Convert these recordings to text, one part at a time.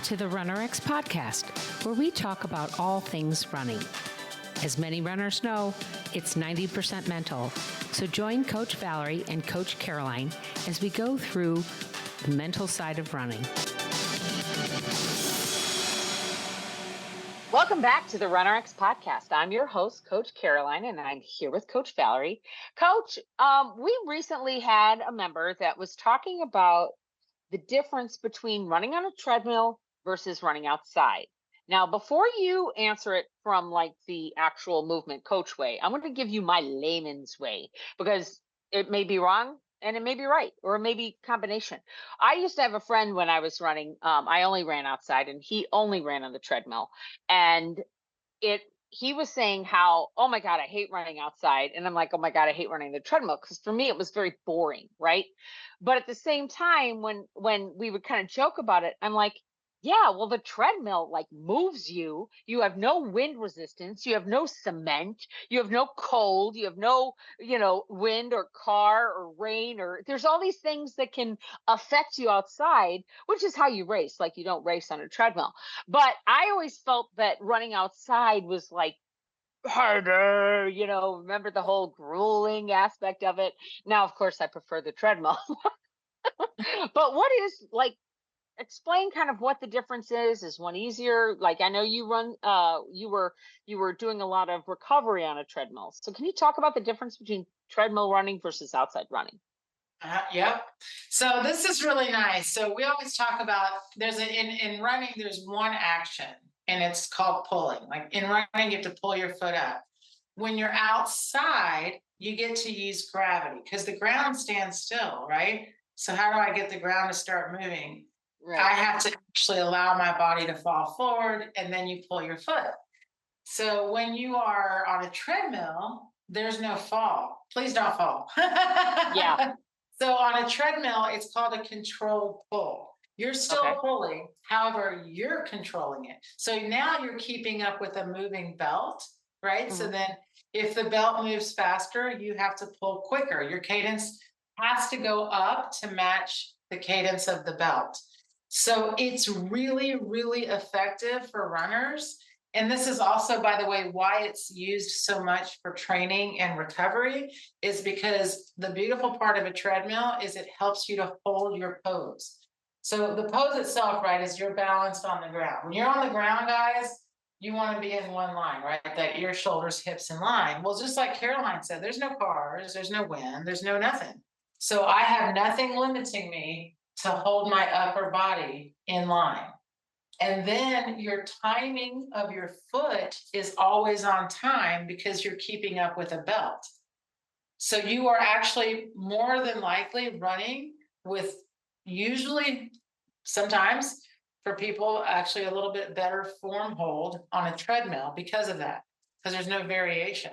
to the RunRX podcast, where we talk about all things running. As many runners know, it's 90% mental. So join Coach Valerie and Coach Caroline as we go through the mental side of running. Welcome back to the RunRX podcast. I'm your host, Coach Caroline, and I'm here with Coach Valerie. Coach, we recently had a member that was talking about the difference between running on a treadmill versus running outside. Now, before you answer it from like the actual movement coach way, I'm going to give you my layman's way because it may be wrong and it may be right, or it may be combination. I used to have a friend when I was running. I only ran outside and he only ran on the treadmill. And he was saying how, oh my God, I hate running outside. And I'm like, oh my God, I hate running the treadmill. Because for me, it was very boring, right? But at the same time, when we would kind of joke about it, I'm like, yeah, well, the treadmill like moves you. You have no wind resistance. You have no cement. You have no cold. You have no, wind or car or rain, or there's all these things that can affect you outside, which is how you race. Like you don't race on a treadmill. But I always felt that running outside was like harder, remember the whole grueling aspect of it. Now, of course, I prefer the treadmill. But what is like, explain kind of what the difference is. Is one easier? Like I know you run, you were doing a lot of recovery on a treadmill. So can you talk about the difference between treadmill running versus outside running? Yep. So this is really nice. So we always talk about in running, there's one action and it's called pulling. Like in running, you have to pull your foot up. When you're outside, you get to use gravity because the ground stands still, right? So how do I get the ground to start moving? Right. I have to actually allow my body to fall forward and then you pull your foot. So when you are on a treadmill, there's no fall. Please don't fall. Yeah. So on a treadmill, it's called a controlled pull. You're still pulling, however, you're controlling it. So now you're keeping up with a moving belt, right? Mm-hmm. So then if the belt moves faster, you have to pull quicker. Your cadence has to go up to match the cadence of the belt. So it's really, really effective for runners. And this is also, by the way, why it's used so much for training and recovery is because the beautiful part of a treadmill is it helps you to hold your pose. So the pose itself, right, is you're balanced on the ground. When you're on the ground, guys, you want to be in one line, right? That ear, shoulders, hips in line. Well, just like Caroline said, there's no cars, there's no wind, there's no nothing. So I have nothing limiting me to hold my upper body in line. And then your timing of your foot is always on time because you're keeping up with a belt. So you are actually more than likely running with usually, sometimes for people, actually a little bit better form hold on a treadmill because of that, because there's no variation.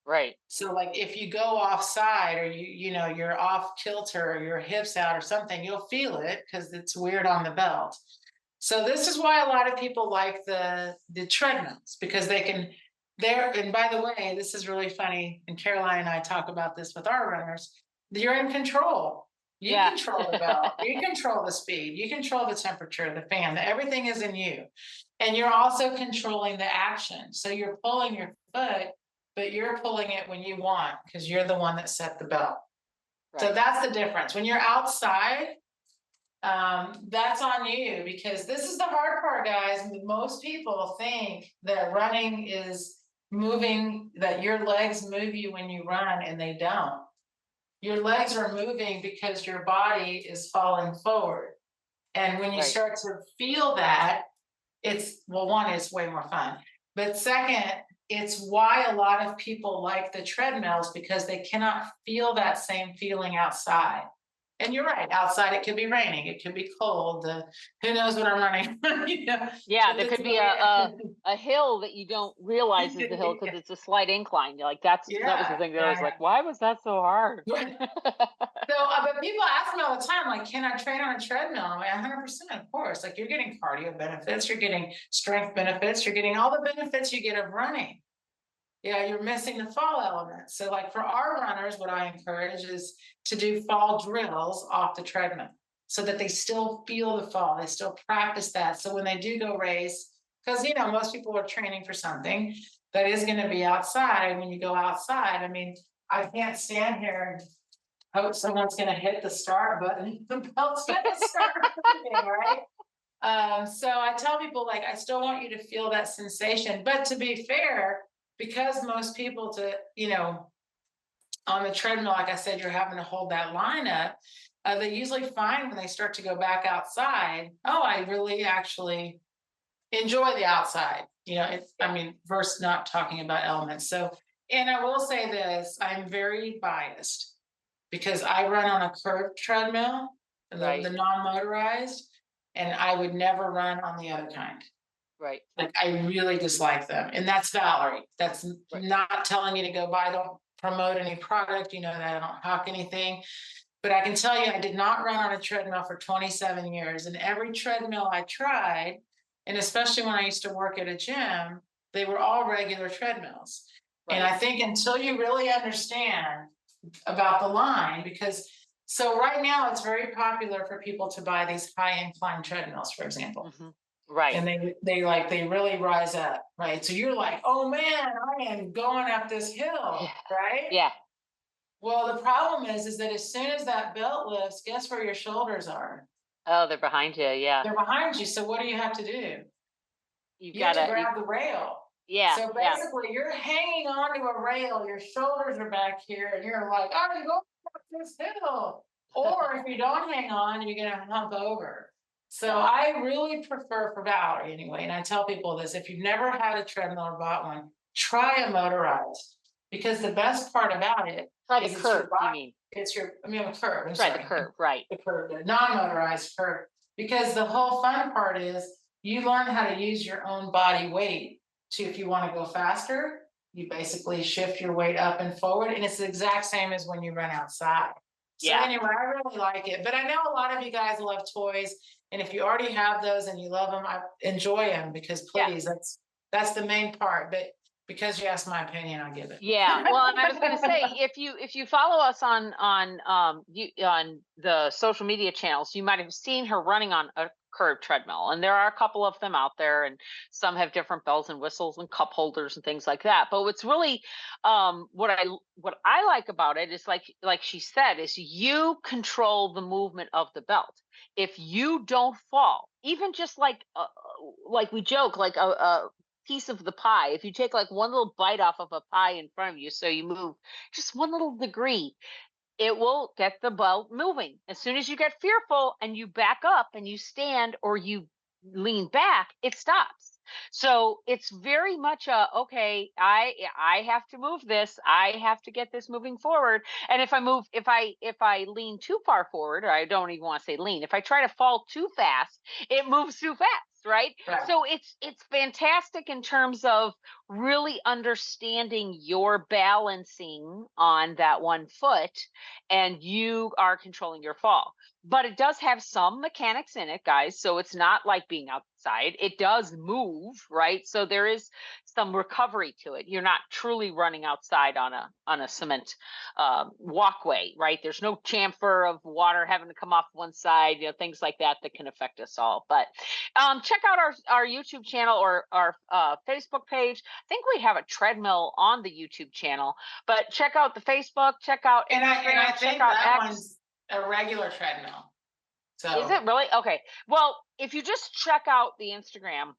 Right. So like if you go offside or you're off kilter or your hips out or something, you'll feel it because it's weird on the belt. So this is why a lot of people like the treadmills because they can and by the way, this is really funny. And Caroline and I talk about this with our runners. You're in control. You control the belt. You control the speed. You control the temperature, the fan. Everything is in you. And you're also controlling the action. So you're pulling your foot, but you're pulling it when you want because you're the one that set the belt. Right. So that's the difference. When you're outside, that's on you because this is the hard part, guys. Most people think that running is moving, that your legs move you when you run, and they don't. Your legs are moving because your body is falling forward. And when you start to feel that, one, it's way more fun. But second, it's why a lot of people like the treadmills because they cannot feel that same feeling outside. And you're right. Outside, it could be raining. It could be cold. Who knows what I'm running? Yeah, there could be a hill that you don't realize is the hill because it's a slight incline. Like that was the thing that I was like, why was that so hard? So, but people ask me all the time, like, can I train on a treadmill? I'm like, 100%, of course. Like, you're getting cardio benefits, you're getting strength benefits, you're getting all the benefits you get of running. Yeah, you're missing the fall element. So like for our runners, what I encourage is to do fall drills off the treadmill. so that they still feel the fall. They still practice that. So when they do go race, because most people are training for something that is going to be outside. When you go outside, I mean, I can't stand here and hope someone's going to hit the start button. The belt's going to start moving, right? So I tell people, like, I still want you to feel that sensation. But to be fair, because most people on the treadmill, like I said, you're having to hold that line up. They usually find when they start to go back outside, oh, I really actually enjoy the outside. I mean, versus not talking about elements. So, and I will say this, I'm very biased because I run on a curved treadmill, the non-motorized, and I would never run on the other kind. Right. Like, I really dislike them. And that's Valerie. That's not telling you to go buy. I don't promote any product, that I don't hawk anything. But I can tell you, I did not run on a treadmill for 27 years. And every treadmill I tried, and especially when I used to work at a gym, they were all regular treadmills. And I think until you really understand about the line, so right now it's very popular for people to buy these high incline treadmills, for example. Right. And they really rise up, right? So you're like, oh man, I am going up this hill, right? Yeah. Well, the problem is that as soon as that belt lifts, guess where your shoulders are? Oh, they're behind you. Yeah. They're behind you. So what do you have to do? You You have to gotta. grab the rail. Yeah. So basically, you're hanging onto a rail. Your shoulders are back here, and you're like, "I'm going up this hill." Or if you don't hang on, you're gonna hump over. So I really prefer, for Valerie anyway, and I tell people this: if you've never had a treadmill or bought one, try a motorized, because the best part about it Try is the it's curve. your body. You mean? A curve. I'm Try sorry. the curve. Right. The curve, the non-motorized curve, because the whole fun part is you learn how to use your own body weight to, if you want to go faster, you basically shift your weight up and forward, and it's the exact same as when you run outside. So anyway, I really like it, but I know a lot of you guys love toys, and if you already have those and you love them, I enjoy them, because please, that's the main part. But because you asked my opinion, I'll give it. Yeah. Well, and I was going to say, if you follow us on the social media channels, you might have seen her running on a curved treadmill, and there are a couple of them out there, and some have different bells and whistles and cup holders and things like that. But what's really what I like about it is, like she said, is you control the movement of the belt. If you don't fall, even just like we joke, like a piece of the pie, if you take like one little bite off of a pie in front of you, so you move just one little degree, it will get the belt moving. As soon as you get fearful and you back up and you stand or you lean back, it stops. So it's very much okay, I have to move this, I have to get this moving forward. And if I lean too far forward, or I don't even want to say lean, if I try to fall too fast, it moves too fast, right? So it's fantastic in terms of really understanding your balancing on that one foot, and you are controlling your fall. But it does have some mechanics in it, guys. So it's not like being outside. It does move, right? So there is some recovery to it. You're not truly running outside on a cement walkway, right? There's no chamfer of water having to come off one side, things like that can affect us all. But check out our YouTube channel or our Facebook page. I think we have a treadmill on the YouTube channel, but check out the Facebook, check out Instagram, and I think check out that X. one's a regular treadmill. So Is it really? Okay. Well, if you just check out the Instagram,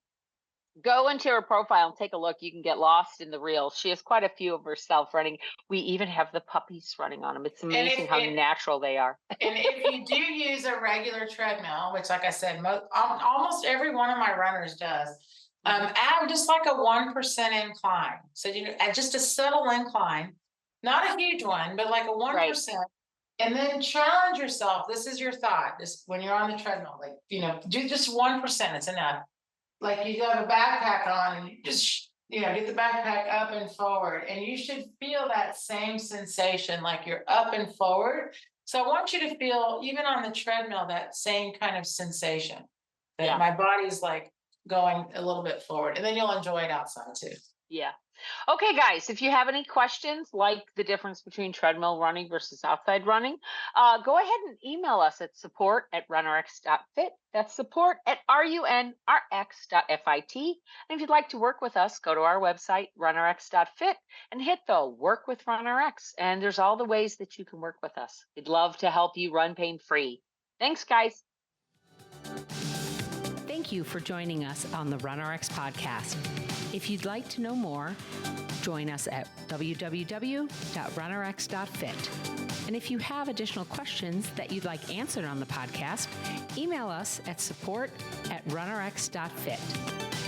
go into her profile and take a look. You can get lost in the reels. She has quite a few of herself running. We even have the puppies running on them. It's amazing how natural they are. And if you do use a regular treadmill, which, like I said, almost every one of my runners does, add just like a 1% incline. So add just a subtle incline, not a huge one, but like a 1%. And then challenge yourself. This is your thought. This, when you're on the treadmill, do just 1%. It's enough. Like, you have a backpack on, and you just get the backpack up and forward, and you should feel that same sensation, like you're up and forward. So I want you to feel, even on the treadmill, that same kind of sensation, that my body's like going a little bit forward, and then you'll enjoy it outside too. Yeah. Okay, guys, if you have any questions like the difference between treadmill running versus outside running, go ahead and email us at support@runrx.fit. That's support@runrx.fit. And if you'd like to work with us, go to our website, runrx.fit, and hit the Work with RunRx. And there's all the ways that you can work with us. We'd love to help you run pain-free. Thanks, guys. Thank you for joining us on the RunRX podcast. If you'd like to know more, join us at www.runrx.fit. And if you have additional questions that you'd like answered on the podcast, email us at support@runrx.fit.